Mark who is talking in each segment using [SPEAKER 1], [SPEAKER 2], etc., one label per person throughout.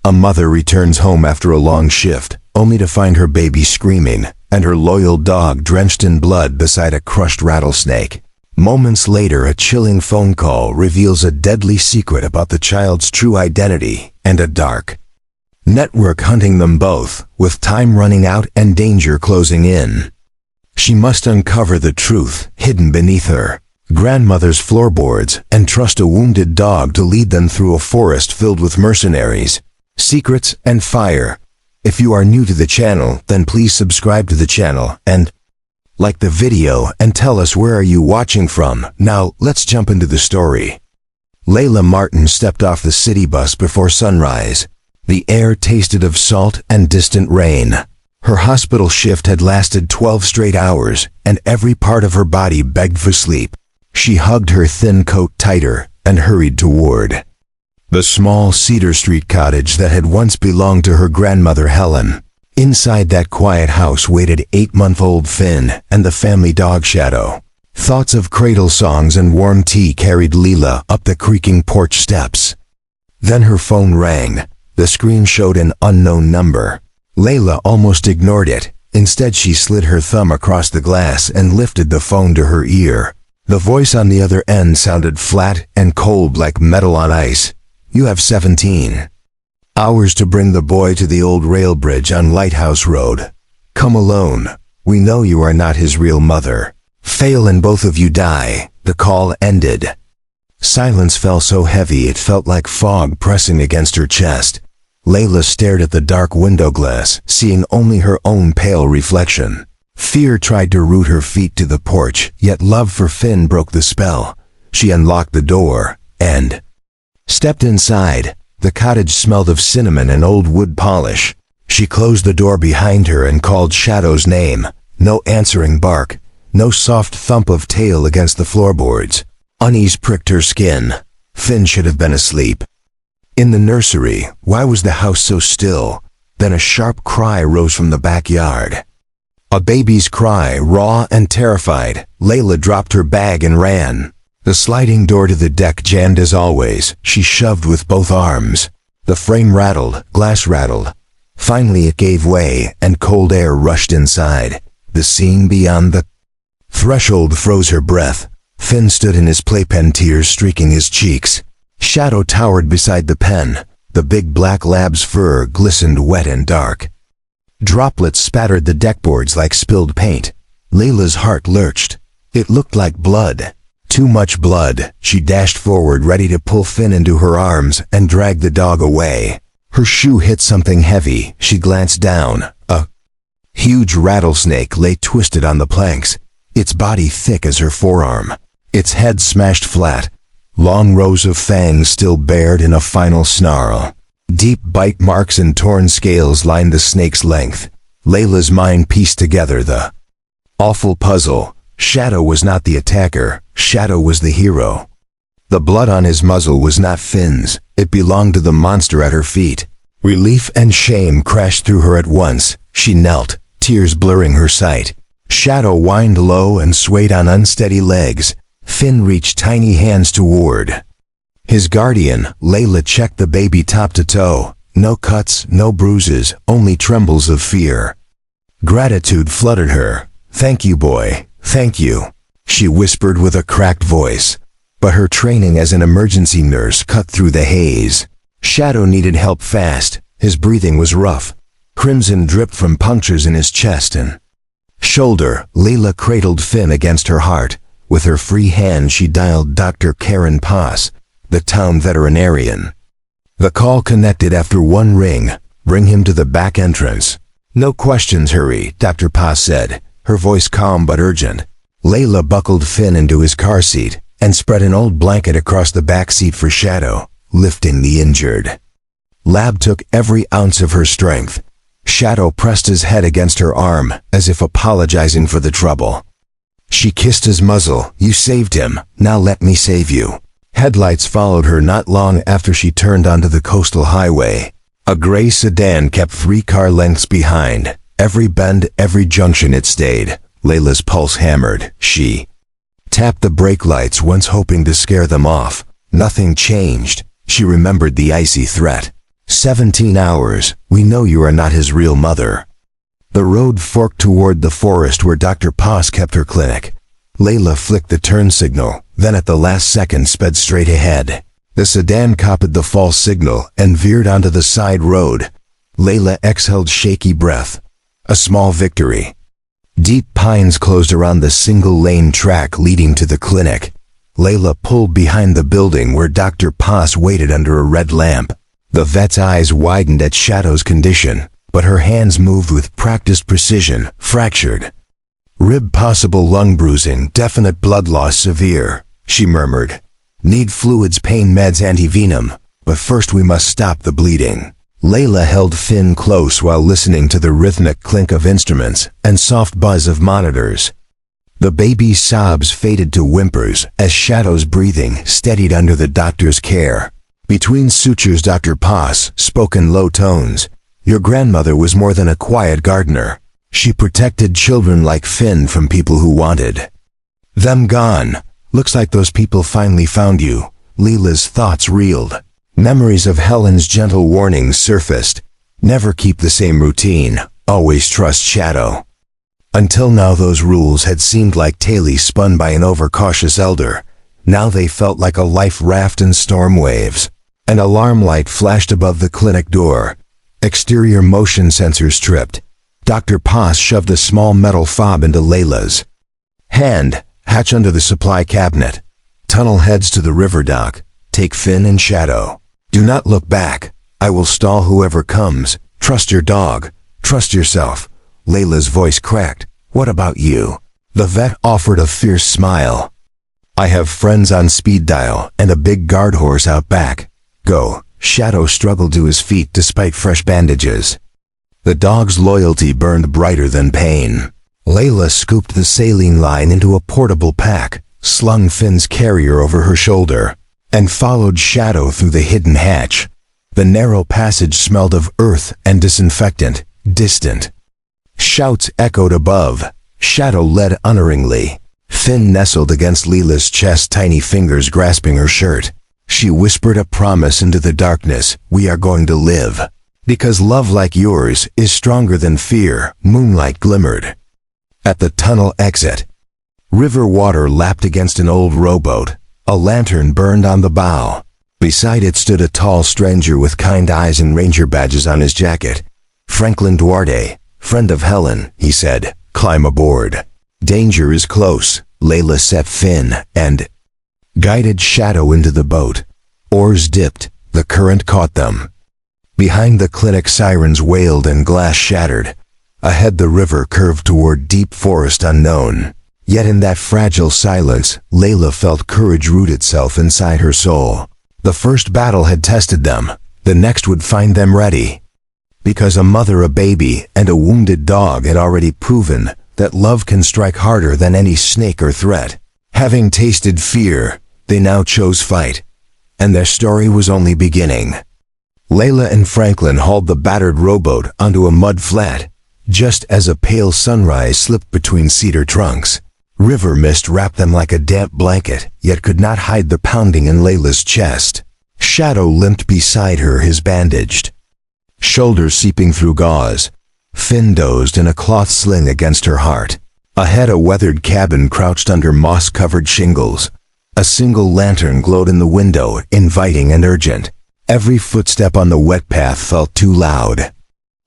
[SPEAKER 1] A mother returns home after a long shift, only to find her baby screaming, and her loyal dog drenched in blood beside a crushed rattlesnake. Moments later, a chilling phone call reveals a deadly secret about the child's true identity and a dark network hunting them both, with time running out and danger closing in. She must uncover the truth hidden beneath her grandmother's floorboards and trust a wounded dog to lead them through a forest filled with mercenaries, secrets, and fire. If you are new to the channel, then please subscribe to the channel and like the video and tell us where are you watching from. Now, let's jump into the story. Layla Martin stepped off the city bus before sunrise. The air tasted of salt and distant rain. Her hospital shift had lasted 12 straight hours, and every part of her body begged for sleep. She hugged her thin coat tighter and hurried toward the small Cedar Street cottage that had once belonged to her grandmother Helen. Inside that quiet house waited 8-month-old Finn and the family dog Shadow. Thoughts of cradle songs and warm tea carried Leela up the creaking porch steps. Then her phone rang. The screen showed an unknown number. Layla almost ignored it. Instead, she slid her thumb across the glass and lifted the phone to her ear. The voice on the other end sounded flat and cold like metal on ice. "You have 17 hours to bring the boy to the old rail bridge on Lighthouse Road. Come alone. We know you are not his real mother. Fail and both of you die." The call ended. Silence fell so heavy it felt like fog pressing against her chest. Layla stared at the dark window glass, seeing only her own pale reflection. Fear tried to root her feet to the porch, yet love for Finn broke the spell. She unlocked the door and stepped inside. The cottage smelled of cinnamon and old wood polish. She closed the door behind her and called Shadow's name. No answering bark, no soft thump of tail against the floorboards. Unease pricked her skin. Finn should have been asleep. In the nursery, why was the house so still? Then a sharp cry rose from the backyard. A baby's cry, raw and terrified. Layla dropped her bag and ran. The sliding door to the deck jammed as always. She shoved with both arms. The frame rattled, glass rattled. Finally it gave way, and cold air rushed inside. The scene beyond the threshold froze her breath. Finn stood in his playpen, tears streaking his cheeks. Shadow towered beside the pen. The big black lab's fur glistened wet and dark. Droplets spattered the deckboards like spilled paint. Layla's heart lurched. It looked like blood. Too much blood. She dashed forward, ready to pull Finn into her arms and drag the dog away. Her shoe hit something heavy. She glanced down. A huge rattlesnake lay twisted on the planks, its body thick as her forearm. Its head smashed flat. Long rows of fangs still bared in a final snarl. Deep bite marks and torn scales lined the snake's length. Layla's mind pieced together the awful puzzle. Shadow was not the attacker. Shadow was the hero. The blood on his muzzle was not Finn's. It belonged to the monster at her feet. Relief and shame crashed through her at once. She knelt, tears blurring her sight. Shadow whined low and swayed on unsteady legs. Finn reached tiny hands toward his guardian. Layla checked the baby top to toe. No cuts, no bruises, only trembles of fear. Gratitude flooded her. "Thank you, boy. Thank you," she whispered with a cracked voice. But her training as an emergency nurse cut through the haze. Shadow needed help fast. His breathing was rough. Crimson dripped from punctures in his chest and shoulder. Layla cradled Finn against her heart. With her free hand she dialed Dr. Karen Pass, the town veterinarian. The call connected after one ring. "Bring him to the back entrance." "No questions, hurry," Dr. Pass said, her voice calm but urgent. Layla buckled Finn into his car seat and spread an old blanket across the back seat for Shadow, lifting the injured lab took every ounce of her strength. Shadow pressed his head against her arm, as if apologizing for the trouble. She kissed his muzzle. "You saved him. Now let me save you." Headlights followed her not long after she turned onto the coastal highway. A gray sedan kept 3 car lengths behind. Every bend, every junction it stayed. Layla's pulse hammered. She tapped the brake lights, once hoping to scare them off. Nothing changed. She remembered the icy threat. 17 hours, we know you are not his real mother. The road forked toward the forest where Dr. Poss kept her clinic. Layla flicked the turn signal, then at the last second sped straight ahead. The sedan copied the false signal and veered onto the side road. Layla exhaled shaky breath. A small victory. Deep pines closed around the single-lane track leading to the clinic. Layla pulled behind the building where Dr. Poss waited under a red lamp. The vet's eyes widened at Shadow's condition, but her hands moved with practiced precision, fractured. Rib possible lung bruising, definite blood loss severe, she murmured. Need fluids, pain meds, antivenom, but first we must stop the bleeding. Layla held Finn close while listening to the rhythmic clink of instruments and soft buzz of monitors. The baby's sobs faded to whimpers as Shadow's breathing steadied under the doctor's care. Between sutures, Dr. Poss spoke in low tones. Your grandmother was more than a quiet gardener. She protected children like Finn from people who wanted them gone. Looks like those people finally found you. Layla's thoughts reeled. Memories of Helen's gentle warnings surfaced. Never keep the same routine. Always trust Shadow. Until now those rules had seemed like tales spun by an overcautious elder. Now they felt like a life raft in storm waves. An alarm light flashed above the clinic door. Exterior motion sensors tripped. Dr. Poss shoved a small metal fob into Layla's hand. Hatch under the supply cabinet. Tunnel heads to the river dock. Take Finn and Shadow. Do not look back. I will stall whoever comes. Trust your dog. Trust yourself. Layla's voice cracked. What about you? The vet offered a fierce smile. I have friends on speed dial and a big guard horse out back. Go. Shadow struggled to his feet despite fresh bandages. The dog's loyalty burned brighter than pain. Layla scooped the saline line into a portable pack, slung Finn's carrier over her shoulder, and followed Shadow through the hidden hatch. The narrow passage smelled of earth and disinfectant, distant. Shouts echoed above. Shadow led unerringly. Finn nestled against Layla's chest, tiny fingers grasping her shirt. She whispered a promise into the darkness. We are going to live. Because love like yours is stronger than fear. Moonlight glimmered. At the tunnel exit, river water lapped against an old rowboat. A lantern burned on the bow. Beside it stood a tall stranger with kind eyes and ranger badges on his jacket. Franklin Duarte, friend of Helen, he said. Climb aboard. Danger is close. Layla set Finn and guided Shadow into the boat. Oars dipped. The current caught them. Behind the clinic, sirens wailed and glass shattered. Ahead the river curved toward deep forest unknown. Yet in that fragile silence, Layla felt courage root itself inside her soul. The first battle had tested them. The next would find them ready. Because a mother, a baby, and a wounded dog had already proven that love can strike harder than any snake or threat. Having tasted fear, they now chose fight. And their story was only beginning. Layla and Franklin hauled the battered rowboat onto a mud flat, just as a pale sunrise slipped between cedar trunks. River mist wrapped them like a damp blanket, yet could not hide the pounding in Layla's chest. Shadow limped beside her, his bandaged shoulders seeping through gauze. Finn dozed in a cloth sling against her heart. Ahead, a weathered cabin crouched under moss-covered shingles. A single lantern glowed in the window, inviting and urgent. Every footstep on the wet path felt too loud.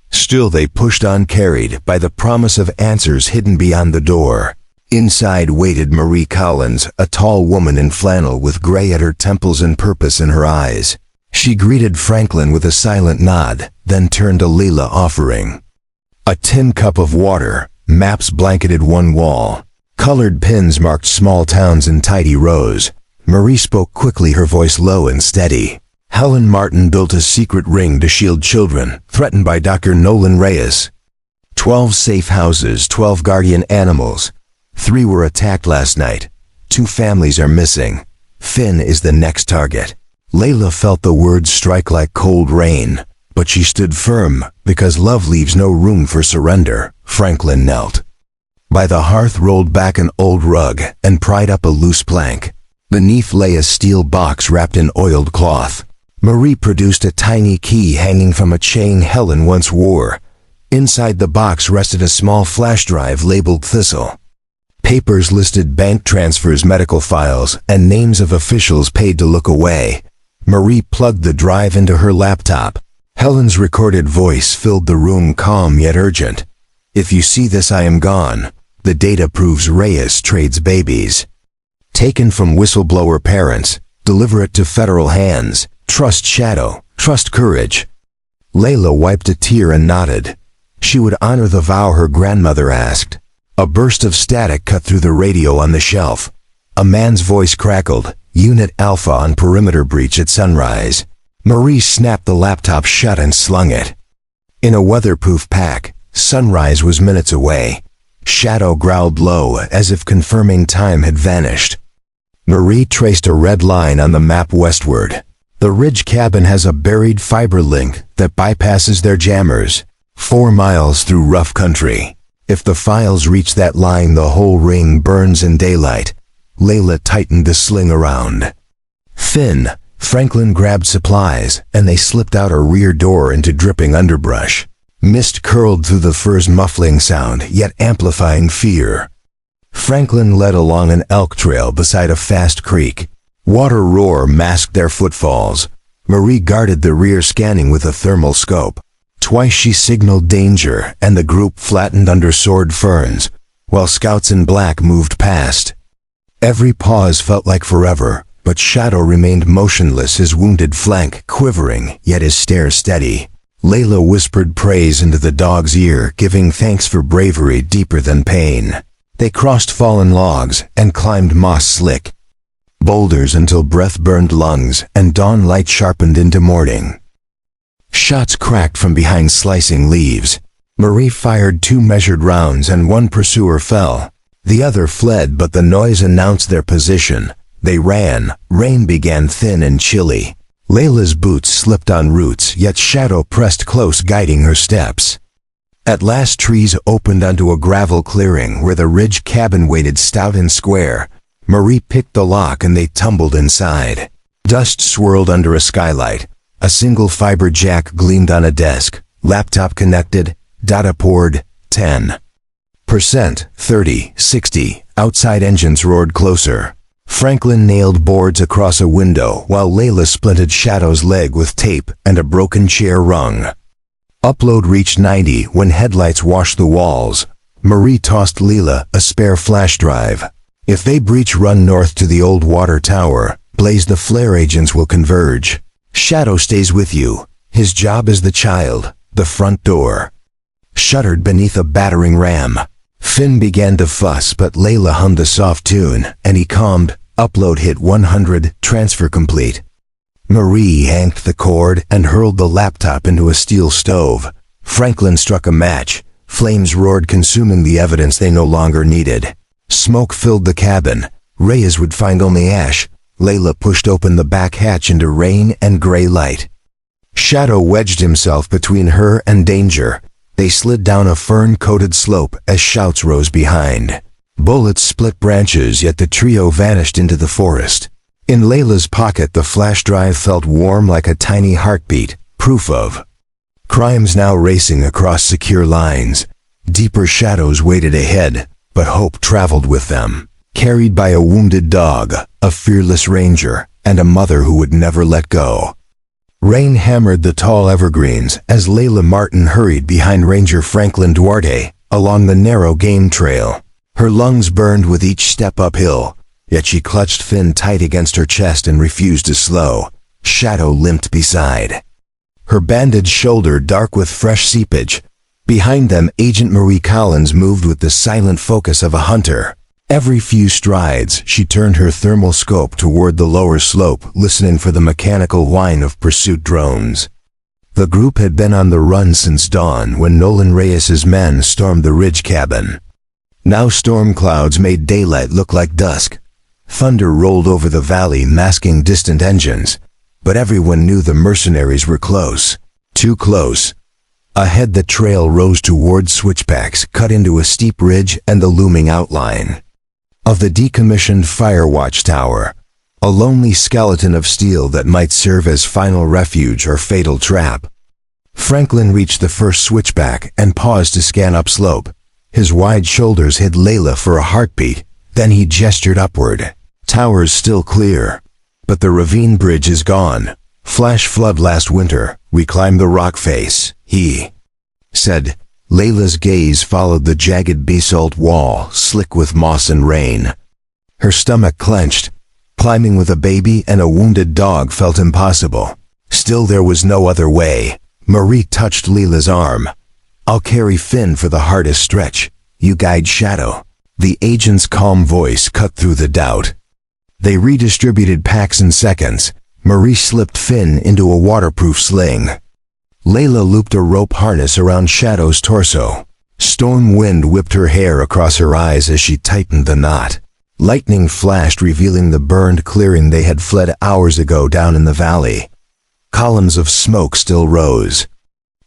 [SPEAKER 1] Still they pushed on, carried by the promise of answers hidden beyond the door. Inside waited Marie Collins, a tall woman in flannel with gray at her temples and purpose in her eyes. She greeted Franklin with a silent nod, then turned to Layla, offering a tin cup of water. Maps blanketed one wall. Colored pins marked small towns in tidy rows. Marie spoke quickly, her voice low and steady. Helen Martin built a secret ring to shield children threatened by Dr. Nolan Reyes. 12 safe houses, 12 guardian animals. 3 were attacked last night. 2 families are missing. Finn is the next target. Layla felt the words strike like cold rain, but she stood firm because love leaves no room for surrender. Franklin knelt. By the hearth, rolled back an old rug and pried up a loose plank. Beneath lay a steel box wrapped in oiled cloth. Marie produced a tiny key hanging from a chain Helen once wore. Inside the box rested a small flash drive labeled Thistle. Papers listed bank transfers, medical files, and names of officials paid to look away. Marie plugged the drive into her laptop. Helen's recorded voice filled the room, calm yet urgent. "If you see this, I am gone. The data proves Reyes trades babies. Taken from whistleblower parents. Deliver it to federal hands. Trust Shadow. Trust courage." Layla wiped a tear and nodded. She would honor the vow her grandmother asked. A burst of static cut through the radio on the shelf. A man's voice crackled. "Unit Alpha on perimeter breach at sunrise." Marie snapped the laptop shut and slung it. In a weatherproof pack, sunrise was minutes away. Shadow growled low, as if confirming time had vanished. Marie traced a red line on the map westward. The ridge cabin has a buried fiber link that bypasses their jammers. 4 miles through rough country. If the files reach that line, the whole ring burns in daylight. Layla tightened the sling around. Finn, Franklin grabbed supplies, and they slipped out a rear door into dripping underbrush. Mist curled through the fur's muffling sound, yet amplifying fear. Franklin led along an elk trail beside a fast creek. Water roar masked their footfalls. Marie guarded the rear, scanning with a thermal scope. Twice she signaled danger, and the group flattened under sword ferns, while scouts in black moved past. Every pause felt like forever, but Shadow remained motionless, his wounded flank quivering, yet his stare steady. Layla whispered praise into the dog's ear, giving thanks for bravery deeper than pain. They crossed fallen logs and climbed moss slick boulders until breath burned lungs and dawn light sharpened into morning. Shots cracked from behind slicing leaves. Marie fired 2 measured rounds and 1 pursuer fell. The other fled, but the noise announced their position. They ran. Rain began thin and chilly. Layla's boots slipped on roots, yet Shadow pressed close, guiding her steps. At last trees opened onto a gravel clearing where the ridge cabin waited stout and square. Marie picked the lock and they tumbled inside. Dust swirled under a skylight. A single fiber jack gleamed on a desk. Laptop connected. Data poured. 10%, 30, 60. Outside engines roared closer. Franklin nailed boards across a window while Layla splinted Shadow's leg with tape and a broken chair rung. Upload reached 90 when headlights washed the walls. Marie tossed Leela a spare flash drive. "If they breach, run north to the old water tower. Blaze the flare, agents will converge. Shadow stays with you. His job is the child, the front door." Shuddered beneath a battering ram. Finn began to fuss, but Layla hummed a soft tune, and he calmed. Upload hit 100, transfer complete. Marie yanked the cord and hurled the laptop into a steel stove. Franklin struck a match. Flames roared, consuming the evidence they no longer needed. Smoke filled the cabin. Reyes would find only ash. Layla pushed open the back hatch into rain and gray light. Shadow wedged himself between her and danger. They slid down a fern-coated slope as shouts rose behind. Bullets split branches, yet the trio vanished into the forest. In Layla's pocket, the flash drive felt warm like a tiny heartbeat, proof of crimes now racing across secure lines. Deeper shadows waited ahead, but hope traveled with them, carried by a wounded dog, a fearless ranger, and a mother who would never let go. Rain hammered the tall evergreens as Layla Martin hurried behind Ranger Franklin Duarte along the narrow game trail. Her lungs burned with each step uphill, yet she clutched Finn tight against her chest and refused to slow. Shadow limped beside, her bandaged shoulder dark with fresh seepage. Behind them, Agent Marie Collins moved with the silent focus of a hunter. Every few strides, she turned her thermal scope toward the lower slope, listening for the mechanical whine of pursuit drones. The group had been on the run since dawn when Nolan Reyes's men stormed the ridge cabin. Now storm clouds made daylight look like dusk. Thunder rolled over the valley, masking distant engines. But everyone knew the mercenaries were close. Too close. Ahead, the trail rose toward switchbacks, cut into a steep ridge and the looming outline of the decommissioned fire watchtower. A lonely skeleton of steel that might serve as final refuge or fatal trap. Franklin reached the first switchback and paused to scan upslope. His wide shoulders hid Layla for a heartbeat. Then he gestured upward. Towers still clear. But the ravine bridge is gone. Flash flood last winter. We climbed the rock face, he said. Layla's gaze followed the jagged basalt wall, slick with moss and rain. Her stomach clenched. Climbing with a baby and a wounded dog felt impossible. Still, there was no other way. Marie touched Layla's arm. I'll carry Finn for the hardest stretch. You guide Shadow. The agent's calm voice cut through the doubt. They redistributed packs in seconds. Marie slipped Finn into a waterproof sling. Layla looped a rope harness around Shadow's torso. Storm wind whipped her hair across her eyes as she tightened the knot. Lightning flashed, revealing the burned clearing they had fled hours ago down in the valley. Columns of smoke still rose.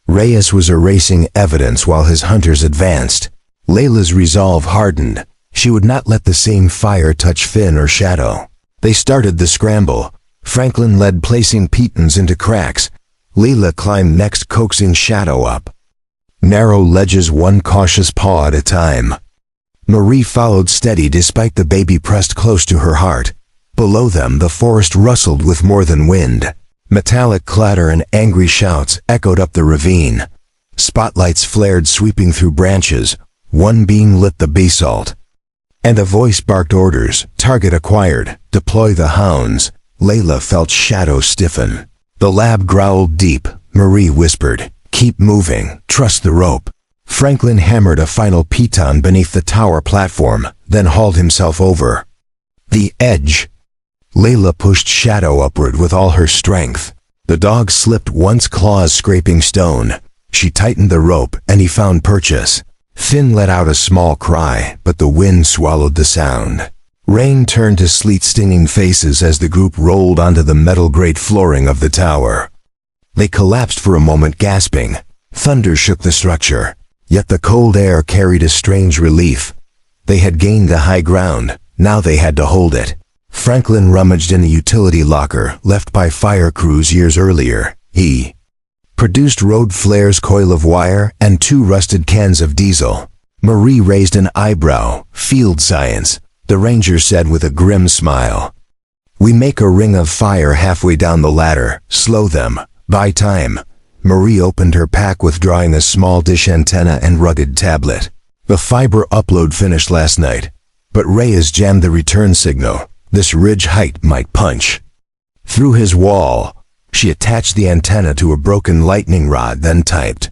[SPEAKER 1] Reyes was erasing evidence while his hunters advanced. Layla's resolve hardened. She would not let the same fire touch Finn or Shadow. They started the scramble. Franklin led, placing pitons into cracks. Layla climbed next, coaxing Shadow up. Narrow ledges, one cautious paw at a time. Marie followed steady despite the baby pressed close to her heart. Below them the forest rustled with more than wind. Metallic clatter and angry shouts echoed up the ravine. Spotlights flared, sweeping through branches. One beam lit the basalt. And a voice barked orders. Target acquired. Deploy the hounds. Layla felt Shadow stiffen. The lab growled deep. Marie whispered, keep moving, trust the rope. Franklin hammered a final piton beneath the tower platform, then hauled himself over. The edge. Layla pushed Shadow upward with all her strength. The dog slipped once, claws scraping stone. She tightened the rope, and he found purchase. Finn let out a small cry, but the wind swallowed the sound. Rain turned to sleet-stinging faces as the group rolled onto the metal grate flooring of the tower. They collapsed for a moment, gasping. Thunder shook the structure, yet the cold air carried a strange relief. They had gained the high ground, now they had to hold it. Franklin rummaged in a utility locker left by fire crews years earlier. He produced road flares, coil of wire, and 2 rusted cans of diesel. Marie raised an eyebrow. Field science, the ranger said with a grim smile. We make a ring of fire halfway down the ladder, slow them, buy time. Marie opened her pack, withdrawing a small dish antenna and rugged tablet. The fiber upload finished last night, but Reyes jammed the return signal. This ridge height might punch through his wall. She attached the antenna to a broken lightning rod, then typed.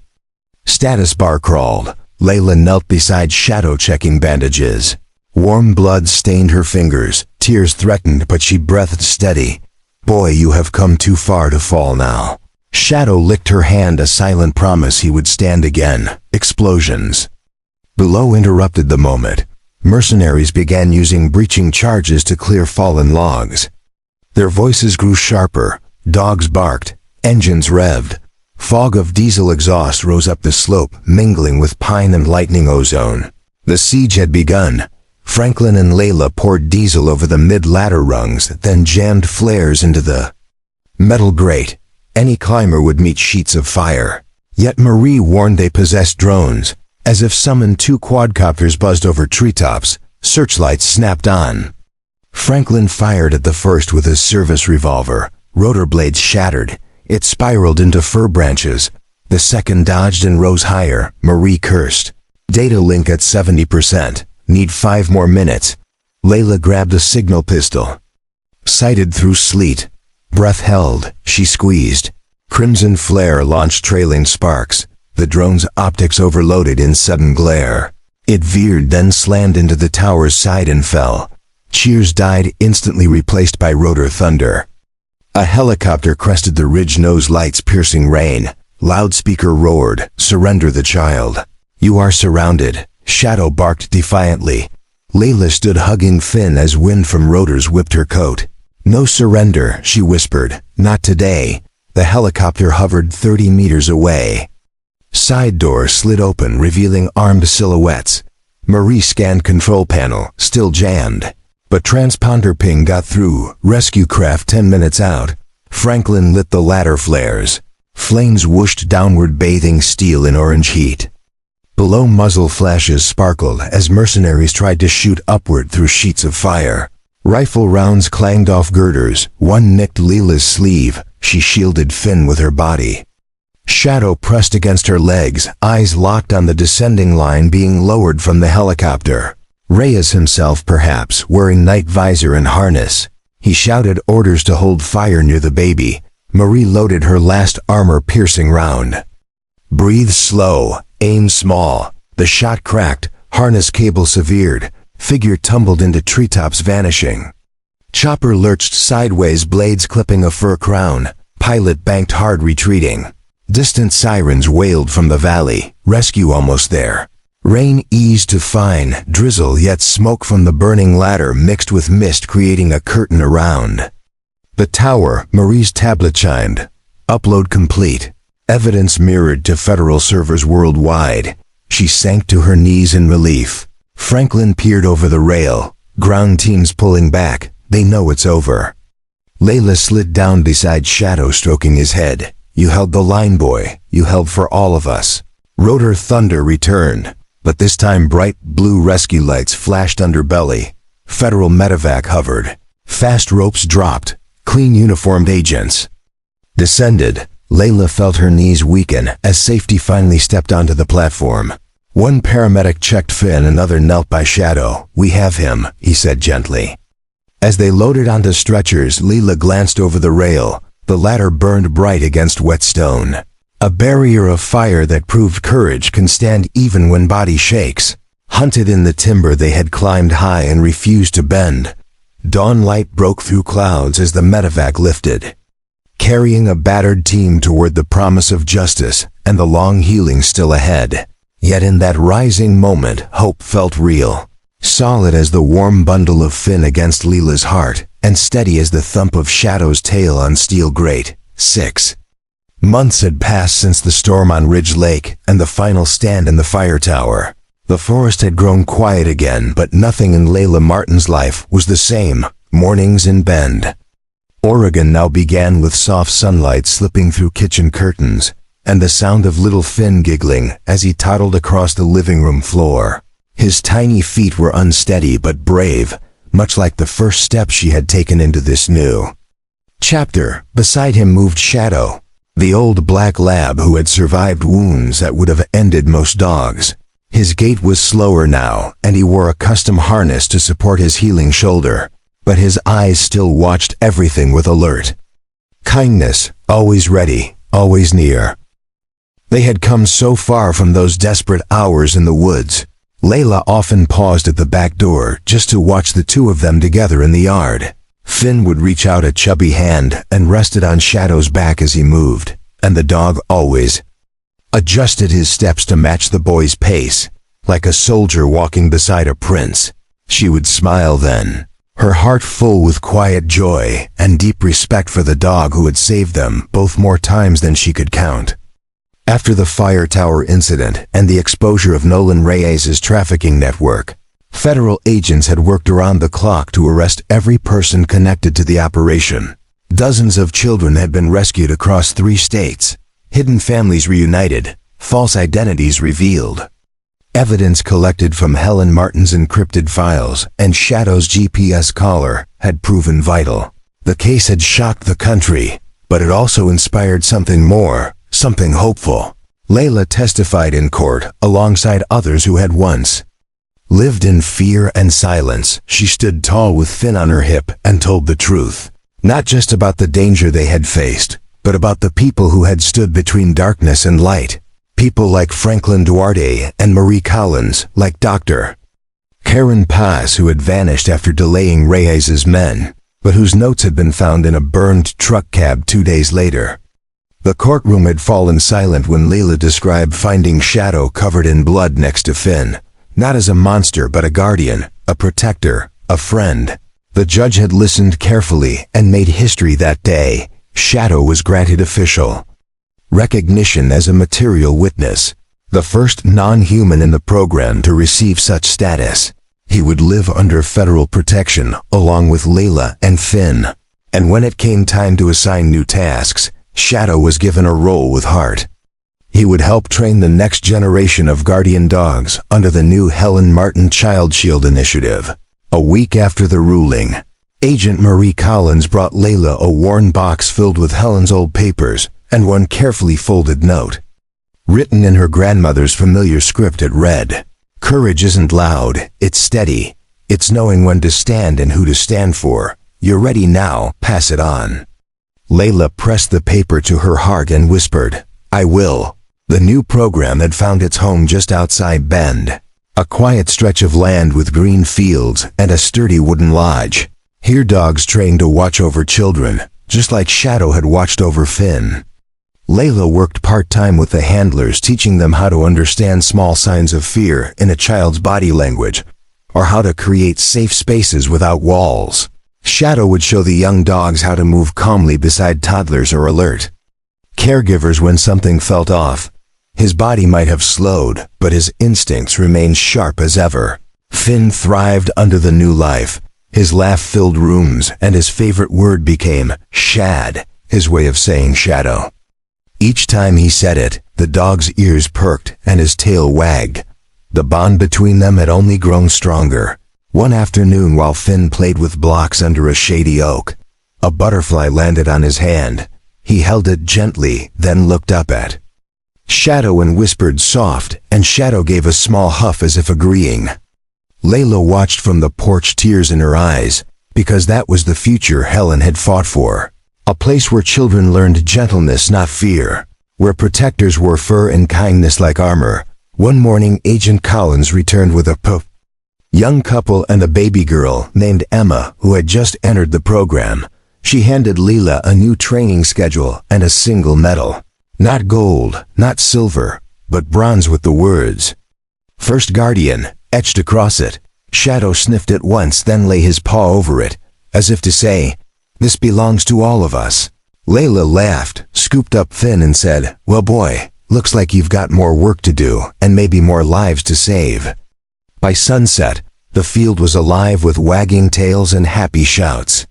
[SPEAKER 1] Status bar crawled. Layla knelt beside Shadow, checking bandages. Warm blood stained her fingers. Tears threatened, but she breathed steady. Boy, you have come too far to fall now. Shadow licked her hand, a silent promise he would stand again. Explosions below interrupted the moment. Mercenaries began using breaching charges to clear fallen logs. Their voices grew sharper. Dogs barked. Engines revved. Fog of diesel exhaust rose up the slope, mingling with pine and lightning ozone. The siege had begun. Franklin and Layla poured diesel over the mid-ladder rungs, then jammed flares into the metal grate. Any climber would meet sheets of fire. Yet Marie warned they possessed drones. As if summoned, 2 quadcopters buzzed over treetops. Searchlights snapped on. Franklin fired at the first with his service revolver. Rotor blades shattered. It spiraled into fir branches. The second dodged and rose higher. Marie cursed. Data link at 70%. Need 5 more minutes. Layla grabbed a signal pistol. Sighted through sleet. Breath held. She squeezed. Crimson flare launched trailing sparks. The drone's optics overloaded in sudden glare. It veered, then slammed into the tower's side and fell. Cheers died, instantly replaced by rotor thunder. A helicopter crested the ridge, nose lights piercing rain. Loudspeaker roared, surrender the child. You are surrounded. Shadow barked defiantly. Layla stood hugging Finn as wind from rotors whipped her coat. No surrender, she whispered. Not today. The helicopter hovered 30 meters away. Side door slid open, revealing armed silhouettes. Marie scanned control panel, still jammed. But transponder ping got through. Rescue craft 10 minutes out. Franklin lit the ladder flares. Flames whooshed downward, bathing steel in orange heat. Below, muzzle flashes sparkled as mercenaries tried to shoot upward through sheets of fire. Rifle rounds clanged off girders. One nicked Leela's sleeve. She shielded Finn with her body. Shadow pressed against her legs, eyes locked on the descending line being lowered from the helicopter. Reyes himself, perhaps, wearing night visor and harness. He shouted orders to hold fire near the baby. Marie loaded her last armor-piercing round. Breathe slow, aim small. The shot cracked, harness cable severed. Figure tumbled into treetops, vanishing. Chopper lurched sideways, blades clipping a fur crown. Pilot banked hard, retreating. Distant sirens wailed from the valley. Rescue almost there. Rain eased to fine drizzle, yet smoke from the burning ladder mixed with mist, creating a curtain around. The tower, Marie's tablet chimed. Upload complete. Evidence mirrored to federal servers worldwide. She sank to her knees in relief. Franklin peered over the rail. Ground teams pulling back. They know it's over. Layla slid down beside Shadow, stroking his head. You held the line, boy. You held for all of us. Rotor thunder returned, but this time bright blue rescue lights flashed underbelly. Federal medevac hovered. Fast ropes dropped. Clean uniformed agents. Descended. Layla felt her knees weaken as safety finally stepped onto the platform. One paramedic checked Finn, another knelt by Shadow. We have him, he said gently. As they loaded onto stretchers, Leela glanced over the rail. The ladder burned bright against wet stone. A barrier of fire that proved courage can stand even when body shakes. Hunted in the timber, they had climbed high and refused to bend. Dawn light broke through clouds as the medevac lifted, carrying a battered team toward the promise of justice and the long healing still ahead. Yet in that rising moment, hope felt real. Solid as the warm bundle of Finn against Leela's heart, and steady as the thump of Shadow's tail on steel grate. 6 months had passed since the storm on Ridge Lake and the final stand in the fire tower. The forest had grown quiet again, but nothing in Layla Martin's life was the same. Mornings in Bend, Oregon now began with soft sunlight slipping through kitchen curtains, and the sound of little Finn giggling as he toddled across the living room floor. His tiny feet were unsteady but brave, much like the first step she had taken into this new chapter. Beside him moved Shadow, the old black lab who had survived wounds that would have ended most dogs. His gait was slower now, and he wore a custom harness to support his healing shoulder, but his eyes still watched everything with alert kindness, always ready, always near. They had come so far from those desperate hours in the woods. Layla often paused at the back door just to watch the two of them together in the yard. Finn would reach out a chubby hand and rest it on Shadow's back as he moved, and the dog always adjusted his steps to match the boy's pace, like a soldier walking beside a prince. She would smile then, her heart full with quiet joy and deep respect for the dog who had saved them both more times than she could count. After the fire tower incident and the exposure of Nolan Reyes's trafficking network, federal agents had worked around the clock to arrest every person connected to the operation. Dozens of children had been rescued across 3 states, hidden families reunited, false identities revealed. Evidence collected from Helen Martin's encrypted files and Shadow's GPS collar had proven vital. The case had shocked the country, but it also inspired something more. Something hopeful. Layla testified in court alongside others who had once lived in fear and silence. She stood tall with Finn on her hip and told the truth, not just about the danger they had faced, but about the people who had stood between darkness and light. People like Franklin Duarte and Marie Collins, like Dr. Karen Paz, who had vanished after delaying Reyes's men, but whose notes had been found in a burned truck cab 2 days later. The courtroom had fallen silent when Layla described finding Shadow covered in blood next to Finn, not as a monster but a guardian, a protector, a friend. The judge had listened carefully and made history that day. Shadow was granted official recognition as a material witness, the first non-human in the program to receive such status. He would live under federal protection along with Layla and Finn. And when it came time to assign new tasks, Shadow was given a role with heart. He would help train the next generation of guardian dogs under the new Helen Martin Child Shield initiative. A week after the ruling, Agent Marie Collins brought Layla a worn box filled with Helen's old papers and one carefully folded note. Written in her grandmother's familiar script, it read, "Courage isn't loud, it's steady. It's knowing when to stand and who to stand for. You're ready now, pass it on." Layla pressed the paper to her heart and whispered, "I will." The new program had found its home just outside Bend, a quiet stretch of land with green fields and a sturdy wooden lodge. Here dogs trained to watch over children, just like Shadow had watched over Finn. Layla worked part-time with the handlers, teaching them how to understand small signs of fear in a child's body language, or how to create safe spaces without walls. Shadow would show the young dogs how to move calmly beside toddlers or alert caregivers when something felt off. His body might have slowed, but his instincts remained sharp as ever. Finn thrived under the new life. His laugh filled rooms, and his favorite word became shad, his way of saying shadow. Each time he said it, the dog's ears perked and his tail wagged. The bond between them had only grown stronger. One afternoon, while Finn played with blocks under a shady oak, a butterfly landed on his hand. He held it gently, then looked up at Shadow and whispered soft, and Shadow gave a small huff as if agreeing. Layla watched from the porch, tears in her eyes, because that was the future Helen had fought for. A place where children learned gentleness, not fear, where protectors wore fur and kindness like armor. One morning, Agent Collins returned with a young couple and a baby girl named Emma who had just entered the program. She handed Layla a new training schedule and a single medal. Not gold, not silver, but bronze with the words, "First Guardian," etched across it. Shadow sniffed it once, then lay his paw over it, as if to say, "This belongs to all of us." Layla laughed, scooped up Finn and said, "Well boy, looks like you've got more work to do and maybe more lives to save." By sunset, the field was alive with wagging tails and happy shouts.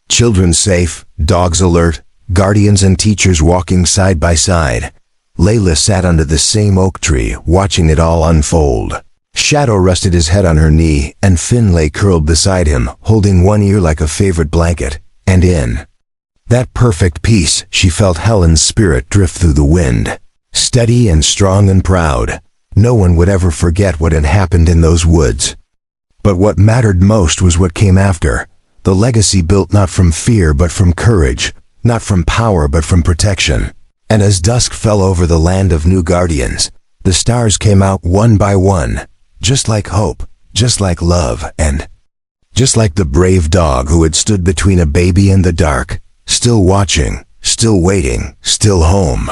[SPEAKER 1] Children safe, dogs alert, guardians and teachers walking side by side. Layla sat under the same oak tree, watching it all unfold. Shadow rested his head on her knee, and Finn lay curled beside him, holding one ear like a favorite blanket. And in that perfect peace, she felt Helen's spirit drift through the wind. Steady and strong and proud. No one would ever forget what had happened in those woods. But what mattered most was what came after. The legacy built not from fear but from courage, not from power but from protection. And as dusk fell over the land of new guardians, the stars came out one by one, just like hope, just like love, and just like the brave dog who had stood between a baby and the dark, still watching, still waiting, still home.